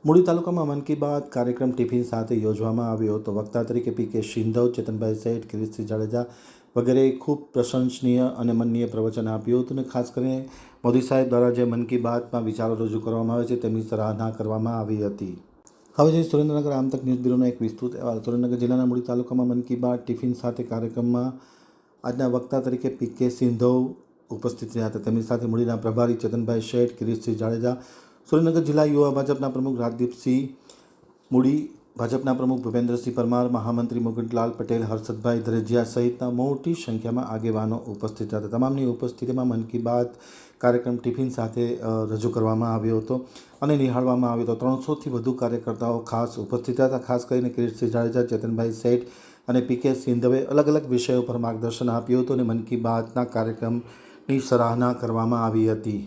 મૂળી તાલુકામાં મન કી બાત કાર્યક્રમ ટિફિન સાથે યોજવામાં આવ્યો હતો। વક્તા તરીકે પી.કે. સિંધવ, ચેતનભાઈ શેઠ, કિરીટસિંહ જાડેજા વગેરે ખૂબ પ્રશંસનીય અને મનનીય પ્રવચન આપ્યું હતું અને ખાસ કરીને મોદી સાહેબ દ્વારા જે મન કી બાતમાં વિચારો રજૂ કરવામાં આવે છે તેમની સરાહના કરવામાં આવી હતી। હવે જે સુરેન્દ્રનગર આમતક ન્યૂઝ બ્યુરોનો એક વિસ્તૃત અહેવાલ। સુરેન્દ્રનગર જિલ્લાના મૂળી તાલુકામાં મન કી બાત ટિફિન સાથે કાર્યક્રમમાં આજના વક્તા તરીકે પી.કે. સિંધવ ઉપસ્થિત રહ્યા હતા। તેમની સાથે મૂળીના પ્રભારી ચેતનભાઈ શેઠ, કિરીટસિંહ જાડેજા, સુરેન્દ્રનગર જિલ્લા યુવા ભાજપના પ્રમુખ રાજદીપસિંહ, મૂળી ભાજપના પ્રમુખ ભૂપેન્દ્રસિંહ પરમાર, મહામંત્રી મુકુંદલાલ પટેલ, હર્ષદભાઈ ધ્રેજિયા સહિતના મોટી સંખ્યામાં આગેવાનો ઉપસ્થિત હતા। તમામની ઉપસ્થિતિમાં મન કી બાત કાર્યક્રમ ટિફિન સાથે રજૂ કરવામાં આવ્યો હતો અને નિહાળવામાં આવ્યો હતો। 300થી વધુ કાર્યકર્તાઓ ખાસ ઉપસ્થિત હતા। ખાસ કરીને કિરીટસિંહ જાડેજા, ચેતનભાઈ શેઠ અને પી.કે. સિંધવે અલગ અલગ વિષયો પર માર્ગદર્શન આપ્યું હતું અને મન કી બાતના કાર્યક્રમની સરાહના કરવામાં આવી હતી।